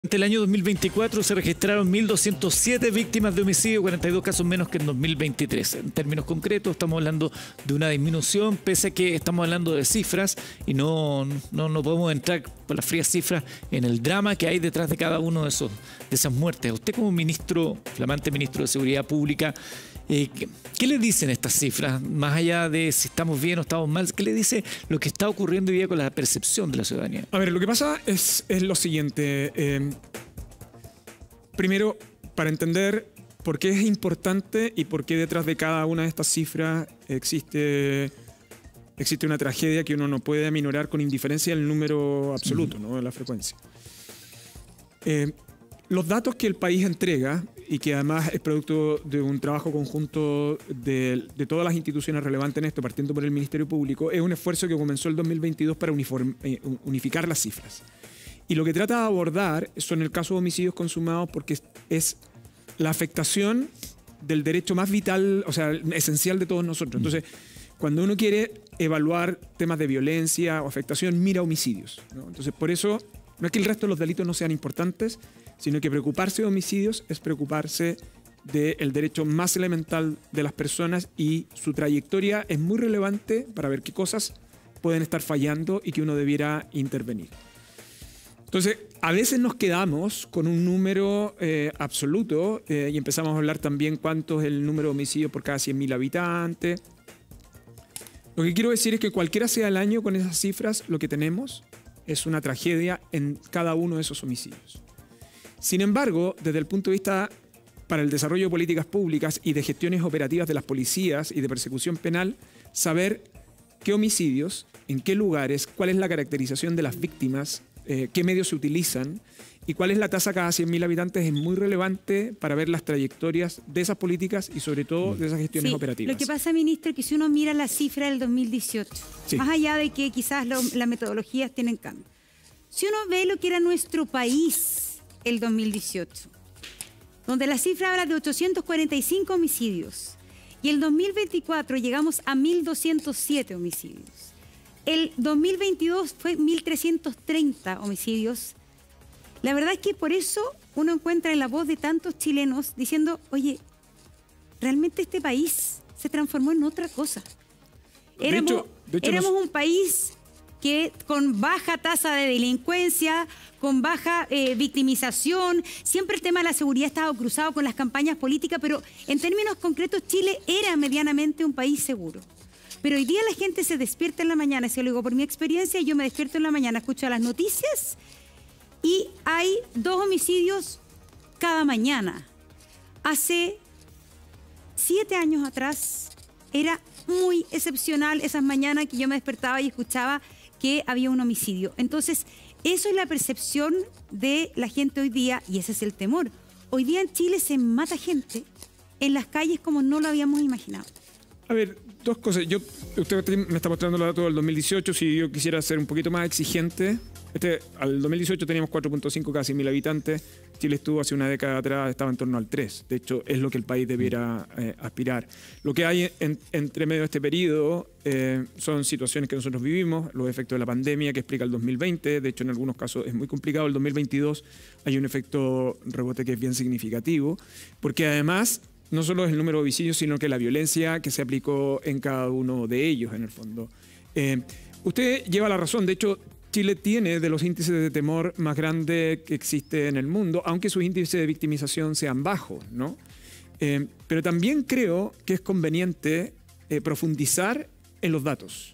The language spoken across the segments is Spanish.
Durante el año 2024 se registraron 1.207 víctimas de homicidio, 42 casos menos que en 2023. En términos concretos estamos hablando de una disminución, pese a que estamos hablando de cifras y no podemos entrar por las frías cifras en el drama que hay detrás de cada uno de esas muertes. Usted como ministro, flamante ministro de Seguridad Pública, ¿qué le dicen estas cifras? Más allá de si estamos bien o estamos mal, ¿qué le dice lo que está ocurriendo hoy día con la percepción de la ciudadanía? A ver, lo que pasa es lo siguiente. Primero, para entender por qué es importante y por qué detrás de cada una de estas cifras existe una tragedia que uno no puede aminorar con indiferencia del número absoluto, ¿no? De la frecuencia. Los datos que el país entrega, y que además es producto de un trabajo conjunto de todas las instituciones relevantes en esto, partiendo por el Ministerio Público, es un esfuerzo que comenzó el 2022 para unificar las cifras. Y lo que trata de abordar son el caso de homicidios consumados porque es la afectación del derecho más vital, o sea, esencial de todos nosotros. Entonces, cuando uno quiere evaluar temas de violencia o afectación, mira homicidios, ¿no? Entonces, por eso, no es que el resto de los delitos no sean importantes, sino que preocuparse de homicidios es preocuparse del derecho más elemental de las personas, y su trayectoria es muy relevante para ver qué cosas pueden estar fallando y que uno debiera intervenir. Entonces, a veces nos quedamos con un número absoluto y empezamos a hablar también cuánto es el número de homicidios por cada 100.000 habitantes. Lo que quiero decir es que cualquiera sea el año con esas cifras, lo que tenemos es una tragedia en cada uno de esos homicidios. Sin embargo, desde el punto de vista para el desarrollo de políticas públicas y de gestiones operativas de las policías y de persecución penal, saber qué homicidios, en qué lugares, cuál es la caracterización de las víctimas, qué medios se utilizan y cuál es la tasa cada 100.000 habitantes es muy relevante para ver las trayectorias de esas políticas y sobre todo de esas gestiones operativas. Lo que pasa, ministro, es que si uno mira la cifra del 2018, más allá de que quizás las metodologías tienen cambio, si uno ve lo que era nuestro país el 2018, donde la cifra habla de 845 homicidios, y el 2024 llegamos a 1.207 homicidios. El 2022 fue 1.330 homicidios. La verdad es que por eso uno encuentra en la voz de tantos chilenos diciendo, oye, realmente este país se transformó en otra cosa. Éramos un país que con baja tasa de delincuencia, con baja victimización, siempre el tema de la seguridad ha estado cruzado con las campañas políticas, pero en términos concretos Chile era medianamente un país seguro. Pero hoy día la gente se despierta en la mañana, se lo digo por mi experiencia, yo me despierto en la mañana, escucho las noticias y hay 2 homicidios cada mañana. Hace 7 años atrás era muy excepcional esas mañanas que yo me despertaba y escuchaba que había un homicidio. Entonces, eso es la percepción de la gente hoy día y ese es el temor. Hoy día en Chile se mata gente en las calles como no lo habíamos imaginado. A ver, 2 cosas. Usted me está mostrando los datos del 2018. Si yo quisiera ser un poquito más exigente, al 2018 teníamos 4.5 cada 100.000 habitantes. Chile estuvo hace una década atrás, estaba en torno al 3. De hecho, es lo que el país debiera aspirar. Lo que hay entre medio de este periodo son situaciones que nosotros vivimos, los efectos de la pandemia que explica el 2020. De hecho, en algunos casos es muy complicado. El 2022 hay un efecto rebote que es bien significativo, porque además no solo es el número de homicidios, sino que la violencia que se aplicó en cada uno de ellos, en el fondo. Usted lleva la razón. De hecho, Chile tiene de los índices de temor más grandes que existe en el mundo, aunque sus índices de victimización sean bajos, ¿no? Pero también creo que es conveniente profundizar en los datos,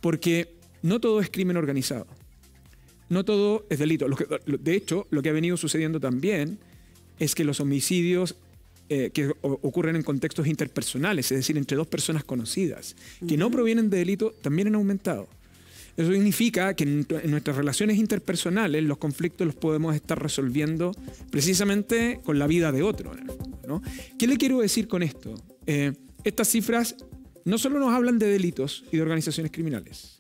porque no todo es crimen organizado, no todo es delito. De hecho, lo que ha venido sucediendo también es que los homicidios que ocurren en contextos interpersonales, es decir, entre 2 personas conocidas, que no provienen de delito, también han aumentado. Eso significa que en nuestras relaciones interpersonales los conflictos los podemos estar resolviendo precisamente con la vida de otro, ¿no? ¿Qué le quiero decir con esto? Estas cifras no solo nos hablan de delitos y de organizaciones criminales,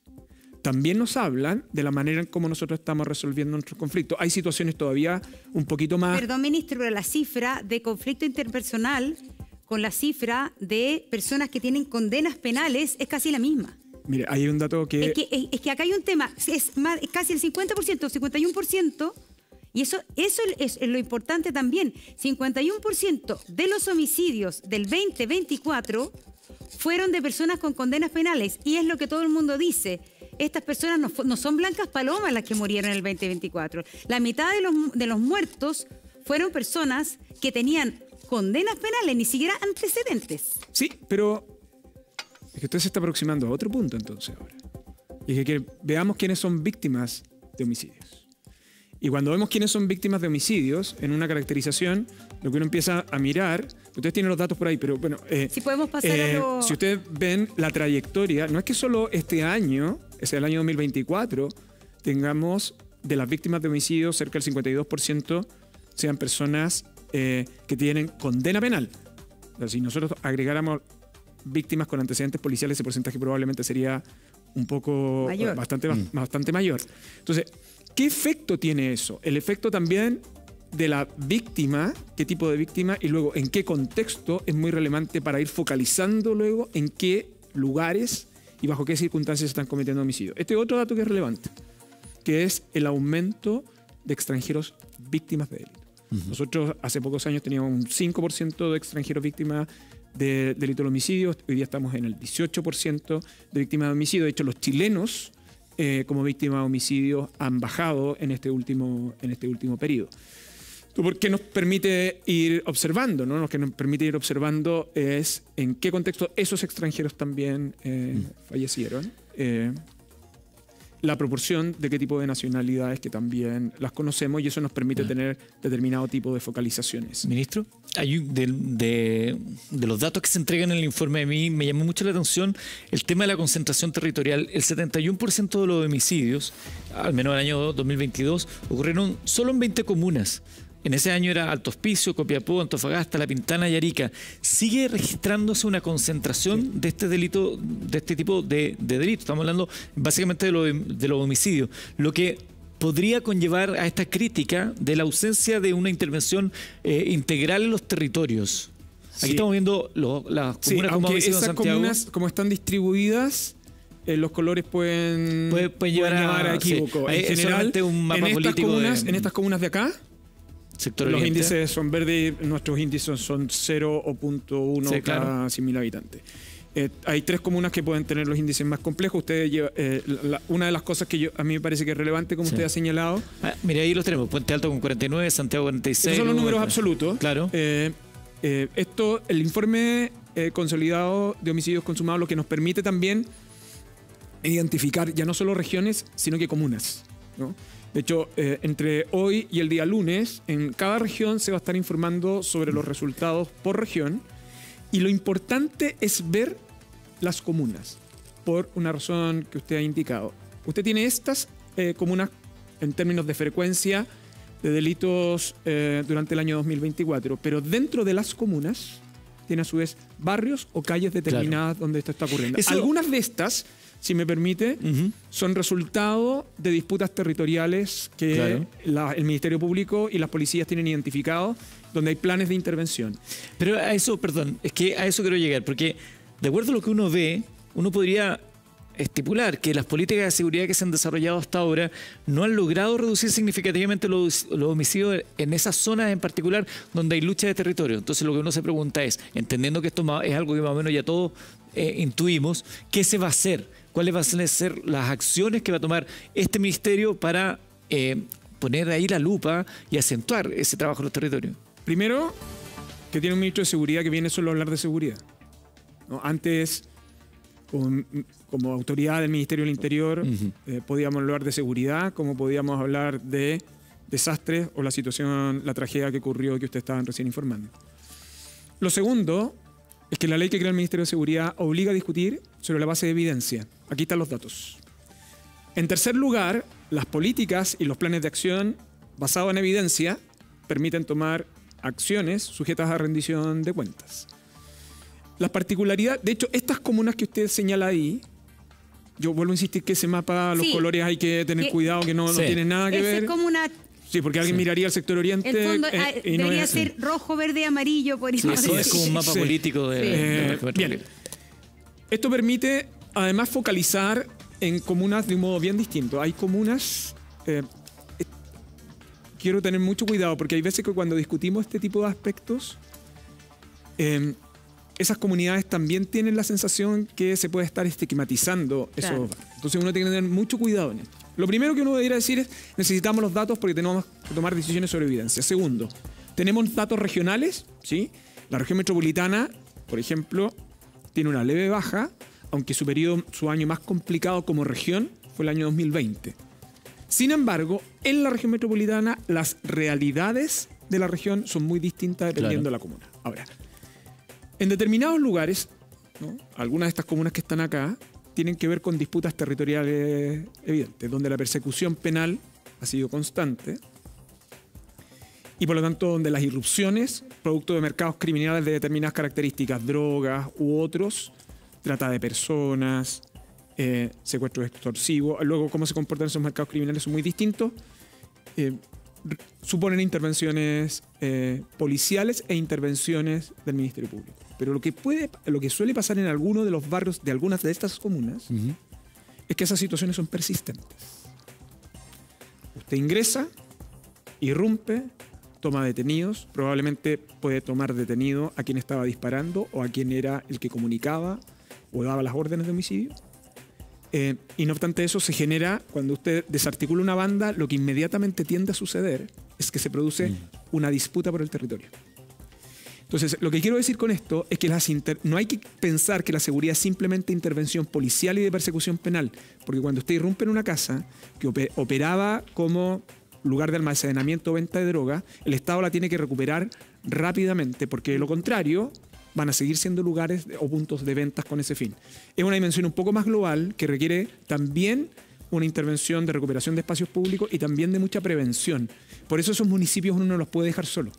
también nos hablan de la manera en cómo nosotros estamos resolviendo nuestros conflictos. Hay situaciones todavía un poquito más... Perdón, ministro, pero la cifra de conflicto interpersonal con la cifra de personas que tienen condenas penales es casi la misma. Mire, hay un dato que... Es que acá hay un tema, es casi el 50%, 51%, Y eso es lo importante también. 51% de los homicidios del 2024 fueron de personas con condenas penales. Y es lo que todo el mundo dice. Estas personas no son blancas palomas las que murieron en el 2024. La mitad de los muertos fueron personas que tenían condenas penales, ni siquiera antecedentes. Sí, pero es que usted se está aproximando a otro punto entonces ahora. Y es que veamos quiénes son víctimas de homicidios. Y cuando vemos quiénes son víctimas de homicidios, en una caracterización, lo que uno empieza a mirar, ustedes tienen los datos por ahí, pero bueno, si podemos pasar a lo... si ustedes ven la trayectoria, no es que solo este año, es el año 2024, tengamos de las víctimas de homicidios cerca del 52% sean personas que tienen condena penal. O sea, si nosotros agregáramos víctimas con antecedentes policiales, ese porcentaje probablemente sería un poco mayor. Bastante mayor. Entonces, ¿qué efecto tiene eso? El efecto también de la víctima, qué tipo de víctima y luego en qué contexto es muy relevante para ir focalizando luego en qué lugares y bajo qué circunstancias se están cometiendo homicidios. Este es otro dato que es relevante, que es el aumento de extranjeros víctimas de delito. Nosotros hace pocos años teníamos un 5% de extranjeros víctimas de delito de homicidio. Hoy día estamos en el 18% de víctimas de homicidio. De hecho, los chilenos como víctimas de homicidio han bajado en este último periodo. Porque nos permite ir observando, ¿no? Lo que nos permite ir observando es en qué contexto esos extranjeros también fallecieron. La proporción de qué tipo de nacionalidades que también las conocemos y eso nos permite tener determinado tipo de focalizaciones. Ministro, de los datos que se entregan en el informe, a mí me llamó mucho la atención el tema de la concentración territorial. El 71% de los homicidios, al menos en el año 2022, ocurrieron solo en 20 comunas. En ese año era Alto Hospicio, Copiapó, Antofagasta, La Pintana y Arica. ¿Sigue registrándose una concentración de este delito, de este tipo de delitos? Estamos hablando básicamente de los homicidios. Lo que podría conllevar a esta crítica de la ausencia de una intervención integral en los territorios. Aquí estamos viendo las comunas como aunque esas Santiago. comunas, como están distribuidas, los colores pueden llevar a equívoco. En general, un mapa en estas comunas de acá, sector los oriente. índices son verdes, nuestros índices son 0.1 cada 100.000 habitantes. Hay 3 comunas que pueden tener los índices más complejos. Ustedes una de las cosas que a mí me parece que es relevante, como usted ha señalado. Mira, ahí los tenemos. Puente Alto con 49, Santiago 46. Esos son los números absolutos. Claro. El informe consolidado de homicidios consumados lo que nos permite también identificar ya no solo regiones, sino que comunas, ¿no? De hecho, entre hoy y el día lunes, en cada región se va a estar informando sobre los resultados por región. Y lo importante es ver las comunas, por una razón que usted ha indicado. Usted tiene estas comunas en términos de frecuencia de delitos durante el año 2024, pero dentro de las comunas tiene a su vez barrios o calles determinadas donde esto está ocurriendo. Algunas de estas, si me permite, son resultado de disputas territoriales que el Ministerio Público y las policías tienen identificados, donde hay planes de intervención. Pero a eso, perdón, es que a eso quiero llegar, porque de acuerdo a lo que uno ve, uno podría estipular que las políticas de seguridad que se han desarrollado hasta ahora no han logrado reducir significativamente los homicidios en esas zonas en particular donde hay lucha de territorio. Entonces lo que uno se pregunta es, entendiendo que esto es algo que más o menos ya todos intuimos, ¿qué se va a hacer? ¿Cuáles van a ser las acciones que va a tomar este ministerio para poner ahí la lupa y acentuar ese trabajo en los territorios? Primero, que tiene un ministro de seguridad que viene solo a hablar de seguridad, ¿no? Antes, como autoridad del Ministerio del Interior, podíamos hablar de seguridad, como podíamos hablar de desastres o la situación, la tragedia que ocurrió que ustedes estaban recién informando. Lo segundo es que la ley que crea el Ministerio de Seguridad obliga a discutir sobre la base de evidencia. Aquí están los datos. En tercer lugar, las políticas y los planes de acción basados en evidencia permiten tomar acciones sujetas a rendición de cuentas. Las particularidades, de hecho, estas comunas que usted señala ahí, yo vuelvo a insistir que ese mapa, los colores hay que tener cuidado, que no tienen nada que ver. Es como una... Sí, porque alguien miraría el sector oriente. En fondo, y no debería es, ser rojo, verde, amarillo, por eso es como un mapa político de bien. Esto permite además focalizar en comunas de un modo bien distinto. Hay comunas quiero tener mucho cuidado, porque hay veces que cuando discutimos este tipo de aspectos, esas comunidades también tienen la sensación que se puede estar estigmatizando esos barrios. Entonces uno tiene que tener mucho cuidado en esto. Lo primero que uno debería decir es, necesitamos los datos porque tenemos que tomar decisiones sobre evidencia. Segundo, tenemos datos regionales, ¿sí? La región metropolitana, por ejemplo, tiene una leve baja, aunque su año más complicado como región fue el año 2020. Sin embargo, en la región metropolitana, las realidades de la región son muy distintas dependiendo de la comuna. Ahora, en determinados lugares, ¿no? Algunas de estas comunas que están acá tienen que ver con disputas territoriales evidentes, donde la persecución penal ha sido constante y por lo tanto donde las irrupciones, producto de mercados criminales de determinadas características, drogas u otros, trata de personas, secuestros extorsivos, luego cómo se comportan esos mercados criminales son muy distintos, suponen intervenciones policiales e intervenciones del Ministerio Público. Pero lo que suele pasar en algunos de los barrios de algunas de estas comunas es que esas situaciones son persistentes. Usted ingresa, irrumpe, toma detenidos, probablemente puede tomar detenido a quien estaba disparando o a quien era el que comunicaba o daba las órdenes de homicidio. Y no obstante eso, se genera, cuando usted desarticula una banda, lo que inmediatamente tiende a suceder es que se produce una disputa por el territorio. Entonces, lo que quiero decir con esto es que no hay que pensar que la seguridad es simplemente intervención policial y de persecución penal, porque cuando usted irrumpe en una casa que operaba como lugar de almacenamiento o venta de droga, el Estado la tiene que recuperar rápidamente, porque de lo contrario van a seguir siendo lugares o puntos de ventas con ese fin. Es una dimensión un poco más global que requiere también una intervención de recuperación de espacios públicos y también de mucha prevención. Por eso esos municipios uno no los puede dejar solo.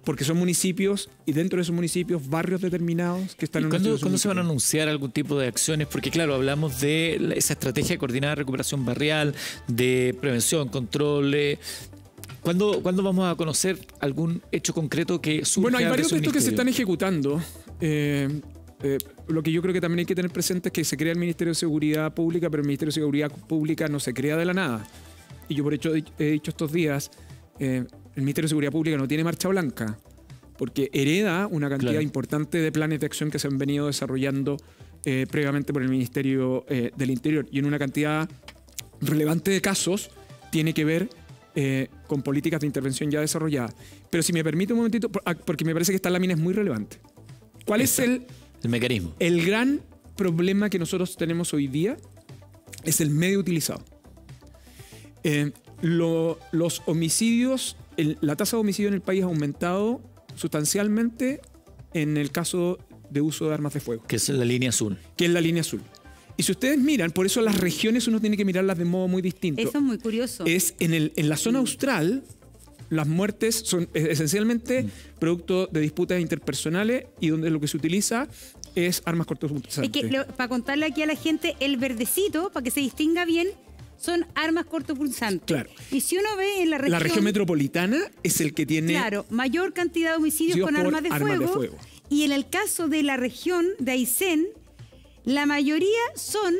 Porque son municipios y dentro de esos municipios barrios determinados que están en una situación. ¿Cuándo se van a anunciar algún tipo de acciones? Porque claro, hablamos de esa estrategia coordinada de recuperación barrial, de prevención, control. ¿Cuándo vamos a conocer algún hecho concreto que surja? Bueno, hay varios de estos que se están ejecutando. Lo que yo creo que también hay que tener presente es que se crea el Ministerio de Seguridad Pública, pero el Ministerio de Seguridad Pública no se crea de la nada. Y yo por hecho he dicho estos días, el Ministerio de Seguridad Pública no tiene marcha blanca, porque hereda una cantidad importante de planes de acción que se han venido desarrollando previamente por el Ministerio del Interior. Y en una cantidad relevante de casos tiene que ver con políticas de intervención ya desarrolladas. Pero si me permite un momentito, porque me parece que esta lámina es muy relevante. ¿Cuál es el mecanismo? El gran problema que nosotros tenemos hoy día es el medio utilizado. Los homicidios, la tasa de homicidio en el país ha aumentado sustancialmente en el caso de uso de armas de fuego. Que es la línea azul. Que es la línea azul. Y si ustedes miran, por eso las regiones uno tiene que mirarlas de modo muy distinto. Eso es muy curioso. Es en la zona austral, las muertes son esencialmente producto de disputas interpersonales y donde lo que se utiliza es armas cortopunzantes. Es que para contarle aquí a la gente, el verdecito, para que se distinga bien, son armas cortopunzantes. Claro. Y si uno ve en la región metropolitana es el que tiene mayor cantidad de homicidios con armas de fuego. Y en el caso de la región de Aysén, la mayoría son,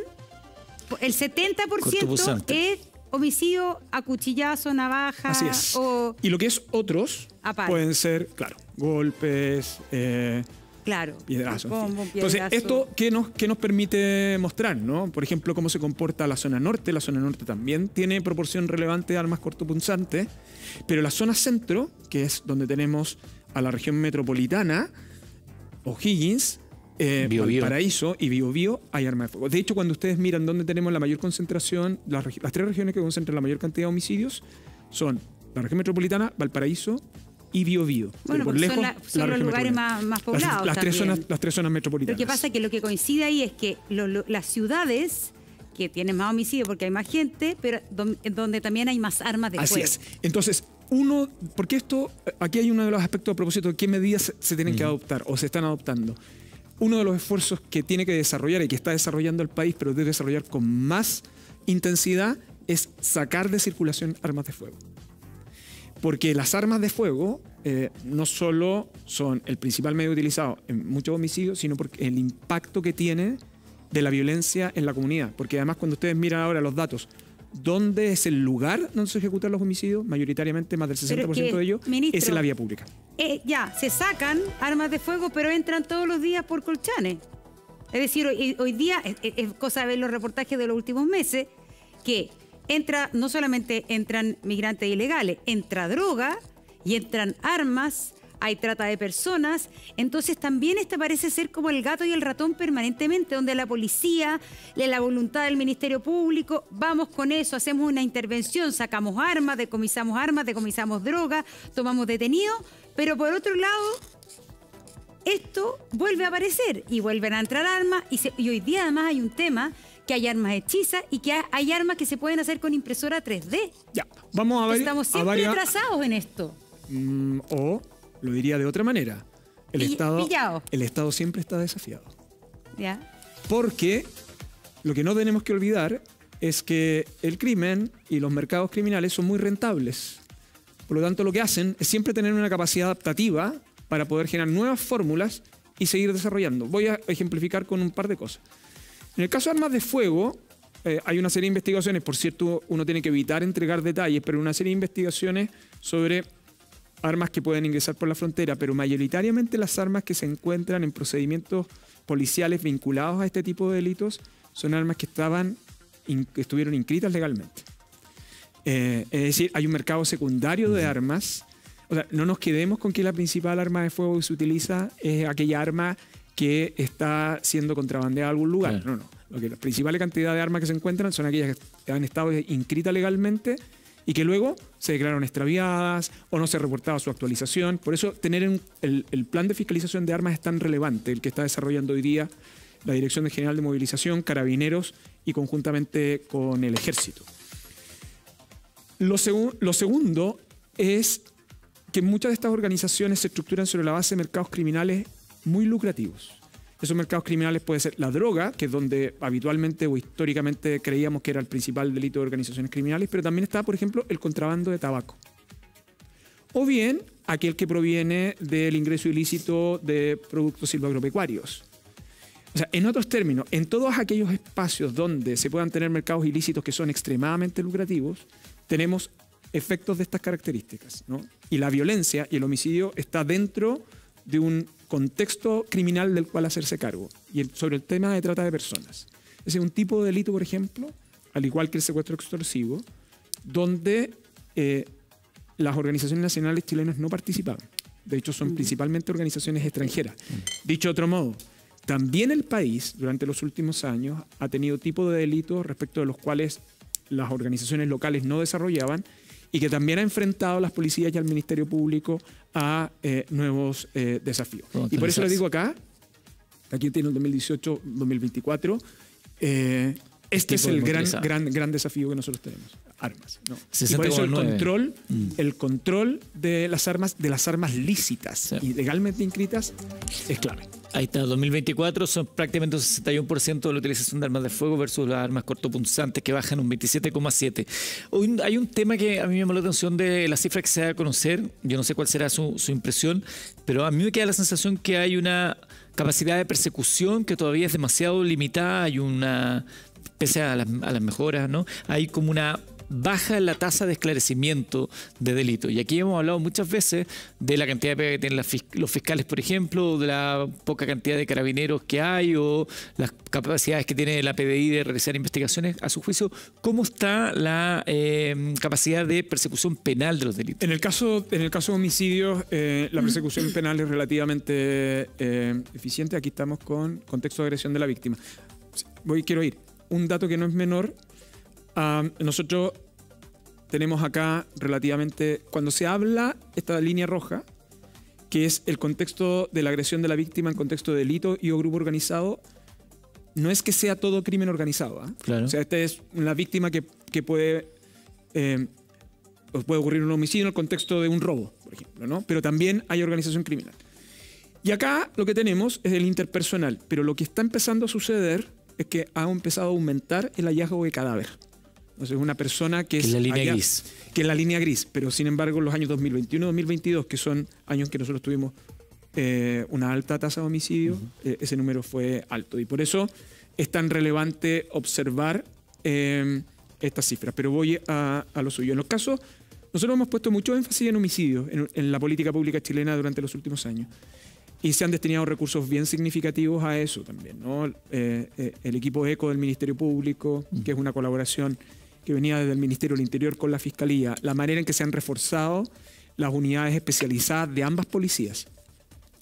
el 70% es homicidio a cuchillazo, navaja. Así es. Y lo que es otros pueden ser, claro, golpes, piedrazos. Entonces, ¿esto qué nos permite mostrar, ¿no? Por ejemplo, cómo se comporta la zona norte. La zona norte también tiene proporción relevante de armas cortopunzantes, pero la zona centro, que es donde tenemos a la región metropolitana, O'Higgins, Valparaíso y Biobío, hay armas de fuego. De hecho, cuando ustedes miran dónde tenemos la mayor concentración, las tres regiones que concentran la mayor cantidad de homicidios son la región metropolitana, Valparaíso y Biobío. Bueno, por lejos, son los lugares más poblados. Las tres zonas metropolitanas. Lo que pasa es que lo que coincide ahí es que las ciudades que tienen más homicidios porque hay más gente, pero donde también hay más armas de fuego. Así es. Entonces, porque aquí hay uno de los aspectos a propósito de qué medidas se tienen que adoptar o se están adoptando. Uno de los esfuerzos que tiene que desarrollar y que está desarrollando el país, pero debe desarrollar con más intensidad, es sacar de circulación armas de fuego. Porque las armas de fuego no solo son el principal medio utilizado en muchos homicidios, sino porque el impacto que tiene de la violencia en la comunidad. Porque además cuando ustedes miran ahora los datos, donde es el lugar donde se ejecutan los homicidios, mayoritariamente más del 60% de ellos, ministro, es en la vía pública. Ya, se sacan armas de fuego, pero entran todos los días por Colchane. Es decir, hoy día, es cosa de ver los reportajes de los últimos meses, que no solamente entran migrantes ilegales, entra droga y entran armas, hay trata de personas. Entonces también parece ser como el gato y el ratón permanentemente, donde la policía, la voluntad del Ministerio Público, vamos con eso, hacemos una intervención, sacamos armas, decomisamos droga, tomamos detenidos, pero por otro lado, esto vuelve a aparecer y vuelven a entrar armas y hoy día además hay un tema que hay armas hechizas y que hay armas que se pueden hacer con impresora 3D. Ya, vamos a ver. Estamos siempre atrasados en esto. O lo diría de otra manera. El Estado siempre está desafiado. ¿Ya? Porque lo que no tenemos que olvidar es que el crimen y los mercados criminales son muy rentables. Por lo tanto, lo que hacen es siempre tener una capacidad adaptativa para poder generar nuevas fórmulas y seguir desarrollando. Voy a ejemplificar con un par de cosas. En el caso de armas de fuego, hay una serie de investigaciones, por cierto, uno tiene que evitar entregar detalles, pero una serie de investigaciones sobre armas que pueden ingresar por la frontera, pero mayoritariamente las armas que se encuentran en procedimientos policiales vinculados a este tipo de delitos son armas que estuvieron inscritas legalmente. Es decir, hay un mercado secundario de armas. O sea, no nos quedemos con que la principal arma de fuego que se utiliza es aquella arma que está siendo contrabandeada a algún lugar. No. La principal cantidad de armas que se encuentran son aquellas que han estado inscritas legalmente y que luego se declararon extraviadas o no se reportaba su actualización. Por eso tener el plan de fiscalización de armas es tan relevante, el que está desarrollando hoy día la Dirección General de Movilización, Carabineros y conjuntamente con el Ejército. Lo segundo es que muchas de estas organizaciones se estructuran sobre la base de mercados criminales muy lucrativos. Esos mercados criminales puede ser la droga, que es donde habitualmente o históricamente creíamos que era el principal delito de organizaciones criminales, pero también está, por ejemplo, el contrabando de tabaco. O bien aquel que proviene del ingreso ilícito de productos silvoagropecuarios. O sea, en otros términos, en todos aquellos espacios donde se puedan tener mercados ilícitos que son extremadamente lucrativos, tenemos efectos de estas características, ¿no? Y la violencia y el homicidio está dentro de un contexto criminal del cual hacerse cargo. Y sobre el tema de trata de personas. Es un tipo de delito, por ejemplo, al igual que el secuestro extorsivo, donde las organizaciones nacionales chilenas no participaban. De hecho, son principalmente organizaciones extranjeras. Dicho de otro modo, también el país, durante los últimos años, ha tenido tipos de delitos respecto de los cuales las organizaciones locales no desarrollaban y que también ha enfrentado a las policías y al Ministerio Público a nuevos desafíos. Y por eso les digo acá, aquí tiene el 2018-2024, este es el gran desafío que nosotros tenemos, armas, ¿no? Y por eso el control de las armas lícitas y legalmente inscritas es clave. Ahí está, 2024 son prácticamente un 61% de la utilización de armas de fuego versus las armas cortopunzantes que bajan un 27,7%. Hay un tema que a mí me llamó la atención de la cifra que se da a conocer, yo no sé cuál será su impresión, pero a mí me queda la sensación que hay una capacidad de persecución que todavía es demasiado limitada, hay una, pese a las mejoras, ¿no? Hay como una baja la tasa de esclarecimiento de delitos. Y aquí hemos hablado muchas veces de la cantidad de pega que tienen los fiscales, por ejemplo, de la poca cantidad de carabineros que hay o las capacidades que tiene la PDI de realizar investigaciones. A su juicio, ¿cómo está la capacidad de persecución penal de los delitos? En el caso de homicidios, la persecución penal es relativamente eficiente. Aquí estamos con contexto de agresión de la víctima. Quiero ir. Un dato que no es menor. Nosotros tenemos acá relativamente, cuando se habla esta línea roja, que es el contexto de la agresión de la víctima en contexto de delito y o grupo organizado, no es que sea todo crimen organizado. Claro. O sea, esta es una víctima que puede ocurrir un homicidio en el contexto de un robo, por ejemplo, ¿no? Pero también hay organización criminal. Y acá lo que tenemos es el interpersonal, pero lo que está empezando a suceder es que ha empezado a aumentar el hallazgo de cadáver. Entonces, una persona que es la línea gris. Que es la línea gris, pero sin embargo, en los años 2021 y 2022, que son años que nosotros tuvimos una alta tasa de homicidio, ese número fue alto. Y por eso es tan relevante observar estas cifras, pero voy a lo suyo. En los casos, nosotros hemos puesto mucho énfasis en homicidios en la política pública chilena durante los últimos años. Y se han destinado recursos bien significativos a eso también, ¿no? El equipo ECO del Ministerio Público, que es una colaboración que venía desde el Ministerio del Interior con la Fiscalía, la manera en que se han reforzado las unidades especializadas de ambas policías.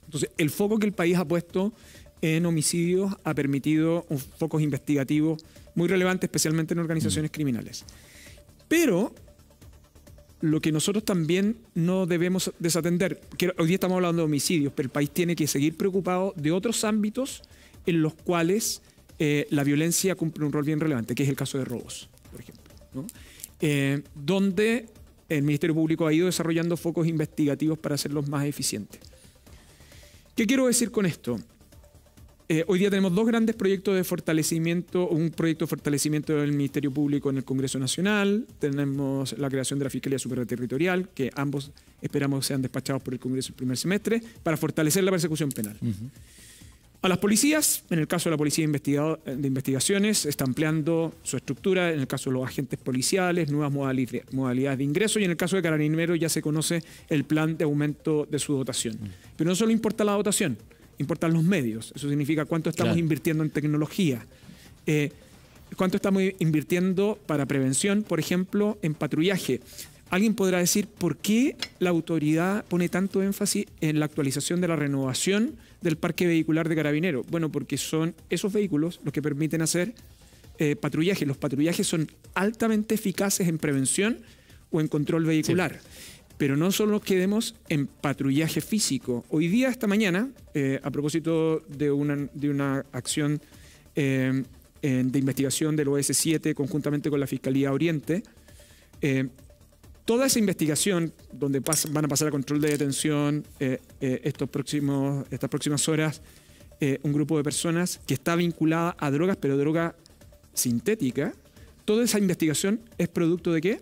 Entonces, el foco que el país ha puesto en homicidios ha permitido focos investigativos muy relevantes, especialmente en organizaciones criminales. Pero lo que nosotros también no debemos desatender, que hoy día estamos hablando de homicidios, pero el país tiene que seguir preocupado de otros ámbitos en los cuales la violencia cumple un rol bien relevante, que es el caso de robos, por ejemplo, ¿no? Donde el Ministerio Público ha ido desarrollando focos investigativos para hacerlos más eficientes. ¿Qué quiero decir con esto? Hoy día tenemos dos grandes proyectos de fortalecimiento, un proyecto de fortalecimiento del Ministerio Público en el Congreso Nacional, tenemos la creación de la Fiscalía Superterritorial, que ambos esperamos sean despachados por el Congreso el primer semestre, para fortalecer la persecución penal. A las policías, en el caso de la Policía de Investigaciones, está ampliando su estructura, en el caso de los agentes policiales, nuevas modalidades de ingreso, y en el caso de Carabineros ya se conoce el plan de aumento de su dotación. Pero no solo importa la dotación, importan los medios. Eso significa cuánto estamos invirtiendo en tecnología, cuánto estamos invirtiendo para prevención, por ejemplo, en patrullaje. Alguien podrá decir, ¿por qué la autoridad pone tanto énfasis en la actualización de la renovación del parque vehicular de Carabineros? Bueno, porque son esos vehículos los que permiten hacer patrullaje. Los patrullajes son altamente eficaces en prevención o en control vehicular. Sí. Pero no solo nos quedemos en patrullaje físico. Hoy día, esta mañana, a propósito de una acción de investigación del OS7 conjuntamente con la Fiscalía Oriente, toda esa investigación, donde van a pasar a control de detención estas próximas horas, un grupo de personas que está vinculada a drogas, pero droga sintética, toda esa investigación es producto ¿de qué?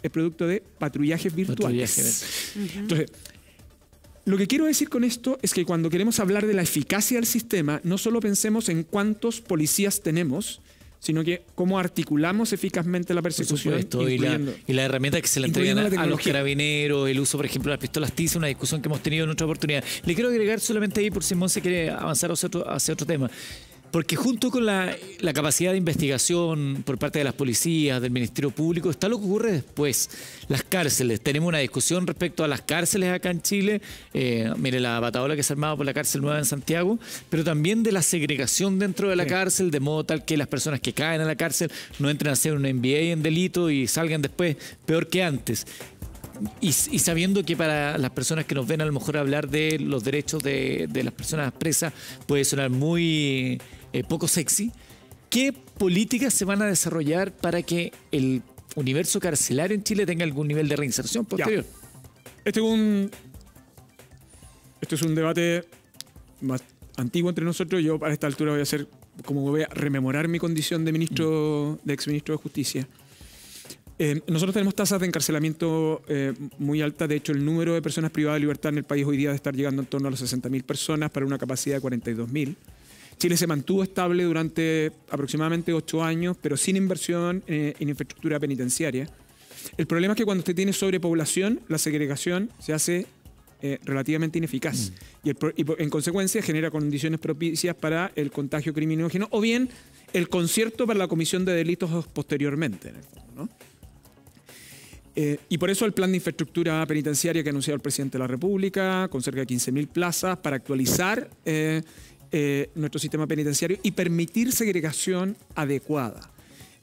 Es producto de patrullajes virtuales. Entonces, lo que quiero decir con esto es que cuando queremos hablar de la eficacia del sistema, no solo pensemos en cuántos policías tenemos, sino que cómo articulamos eficazmente la persecución. Y la herramienta que se le entregan a los carabineros, el uso, por ejemplo, de las pistolas tiza, una discusión que hemos tenido en otra oportunidad. Le quiero agregar solamente ahí, por si Monse quiere avanzar hacia otro tema. Porque junto con la capacidad de investigación por parte de las policías, del Ministerio Público, está lo que ocurre después. Las cárceles. Tenemos una discusión respecto a las cárceles acá en Chile. Mire la bataola que se ha armado por la cárcel nueva en Santiago, pero también de la segregación dentro de la cárcel, de modo tal que las personas que caen a la cárcel no entren a hacer un MBA en delito y salgan después peor que antes. Y sabiendo que para las personas que nos ven a lo mejor hablar de los derechos de las personas presas puede sonar muy poco sexy, ¿qué políticas se van a desarrollar para que el universo carcelario en Chile tenga algún nivel de reinserción posterior? Este es un debate más antiguo entre nosotros. Yo a esta altura voy a rememorar mi condición de exministro de Justicia. Nosotros tenemos tasas de encarcelamiento muy altas. De hecho, el número de personas privadas de libertad en el país hoy día debe estar llegando en torno a las 60.000 personas para una capacidad de 42.000. Chile se mantuvo estable durante aproximadamente 8 años, pero sin inversión en infraestructura penitenciaria. El problema es que cuando usted tiene sobrepoblación, la segregación se hace relativamente ineficaz y en consecuencia genera condiciones propicias para el contagio criminógeno o bien el concierto para la comisión de delitos posteriormente, en el fondo, ¿no? Y por eso el plan de infraestructura penitenciaria que ha anunciado el presidente de la República, con cerca de 15.000 plazas para actualizar nuestro sistema penitenciario y permitir segregación adecuada.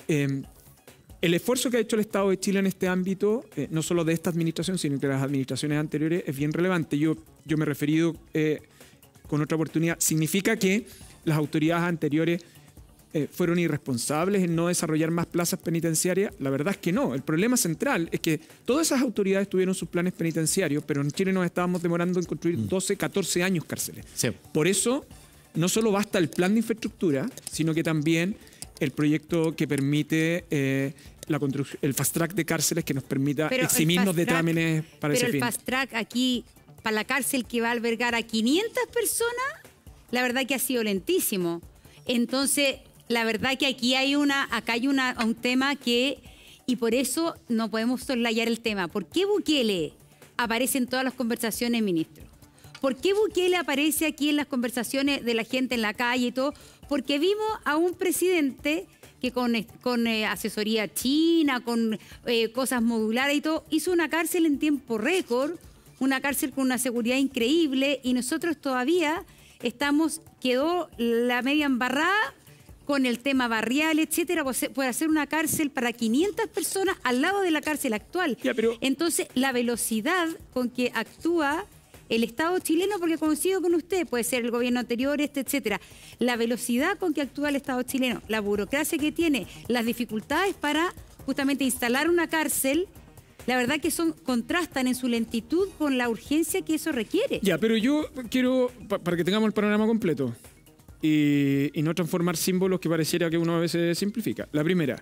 El esfuerzo que ha hecho el Estado de Chile en este ámbito, no solo de esta administración, sino de las administraciones anteriores, es bien relevante. Yo me he referido con otra oportunidad. Significa que las autoridades anteriores fueron irresponsables en no desarrollar más plazas penitenciarias. La verdad es que no. El problema central es que todas esas autoridades tuvieron sus planes penitenciarios, pero en Chile nos estábamos demorando en construir 12, 14 años cárceles. Sí. Por eso, no solo basta el plan de infraestructura, sino que también el proyecto que permite el fast track de cárceles que nos permita eximirnos de trámites para ese fin. Pero el fast track aquí, para la cárcel que va a albergar a 500 personas, la verdad que ha sido lentísimo. Entonces, la verdad que aquí hay un tema que Y por eso no podemos soslayar el tema. ¿Por qué Bukele aparece en todas las conversaciones, ministro? ¿Por qué Bukele aparece aquí en las conversaciones de la gente en la calle y todo? Porque vimos a un presidente que con asesoría china, con cosas modulares y todo, hizo una cárcel en tiempo récord, una cárcel con una seguridad increíble, y nosotros todavía quedó la media embarrada con el tema barrial, etcétera, por hacer una cárcel para 500 personas al lado de la cárcel actual. Ya, pero... Entonces, la velocidad con que actúa el Estado chileno, porque coincido con usted, puede ser el gobierno anterior, etcétera, la velocidad con que actúa el Estado chileno, la burocracia que tiene, las dificultades para justamente instalar una cárcel, la verdad que contrastan en su lentitud con la urgencia que eso requiere. Ya, pero yo quiero, para que tengamos el panorama completo y no transformar símbolos que pareciera que uno a veces simplifica. La primera,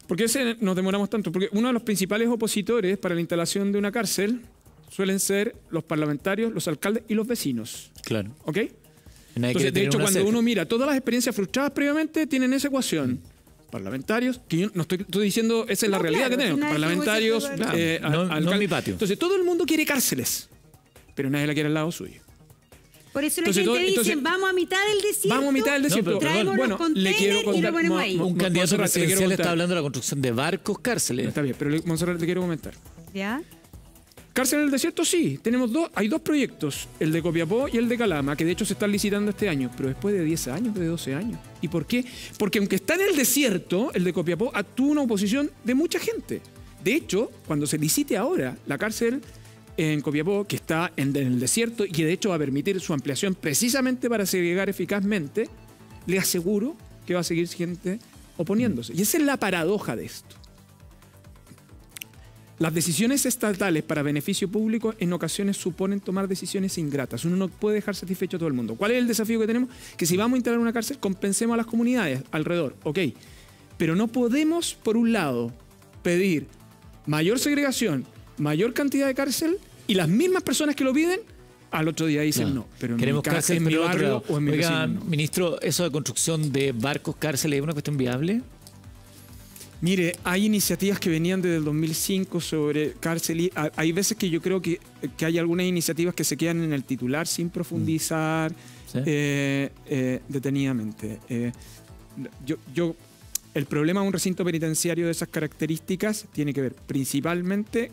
¿por qué nos demoramos tanto? Porque uno de los principales opositores para la instalación de una cárcel suelen ser los parlamentarios, los alcaldes y los vecinos. Claro. ¿Ok? Entonces, de hecho, cuando uno mira todas las experiencias frustradas previamente, tienen esa ecuación. Parlamentarios, que yo no estoy diciendo, esa es la realidad que tenemos. Parlamentarios, no en mi patio. Entonces, todo el mundo quiere cárceles, pero nadie la quiere al lado suyo. Por eso la gente dice, vamos a mitad del desierto. Vamos a mitad del desierto. Traemos los containers y lo ponemos ahí. Un candidato presidencial está hablando de la construcción de barcos, cárceles. Está bien, pero Monserrat, le quiero comentar. ¿Ya? Cárcel en el desierto, sí. Hay dos proyectos, el de Copiapó y el de Calama, que de hecho se están licitando este año, pero después de 10 años, de 12 años. ¿Y por qué? Porque aunque está en el desierto, el de Copiapó, actúa una oposición de mucha gente. De hecho, cuando se licite ahora la cárcel en Copiapó, que está en el desierto y que de hecho va a permitir su ampliación precisamente para segregar eficazmente, le aseguro que va a seguir gente oponiéndose. Y esa es la paradoja de esto. Las decisiones estatales para beneficio público en ocasiones suponen tomar decisiones ingratas. Uno no puede dejar satisfecho a todo el mundo. ¿Cuál es el desafío que tenemos? Que si vamos a instalar una cárcel, compensemos a las comunidades alrededor. Ok. Pero no podemos, por un lado, pedir mayor segregación, mayor cantidad de cárcel, y las mismas personas que lo piden, al otro día dicen no. Pero queremos cárcel en mi barrio o en mi vecino, no. Ministro, ¿eso de construcción de barcos, cárceles, es una cuestión viable? Mire, hay iniciativas que venían desde el 2005 sobre cárcel y hay veces que yo creo que hay algunas iniciativas que se quedan en el titular sin profundizar ¿Sí? Detenidamente. El problema de un recinto penitenciario de esas características tiene que ver principalmente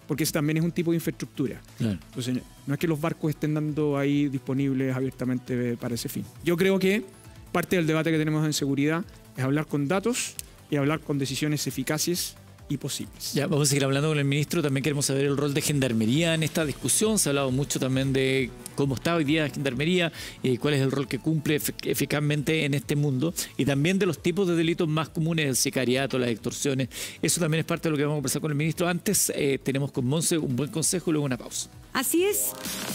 porque ese también es un tipo de infraestructura. Claro. Entonces, no es que los barcos estén dando ahí disponibles abiertamente para ese fin. Yo creo que parte del debate que tenemos en seguridad es hablar con datos y hablar con decisiones eficaces y posibles. Ya, vamos a seguir hablando con el ministro. También queremos saber el rol de Gendarmería en esta discusión. Se ha hablado mucho también de cómo está hoy día Gendarmería y cuál es el rol que cumple eficazmente en este mundo, y también de los tipos de delitos más comunes, el sicariato, las extorsiones. Eso también es parte de lo que vamos a conversar con el ministro. Antes tenemos con Monse un buen consejo y luego una pausa. Así es.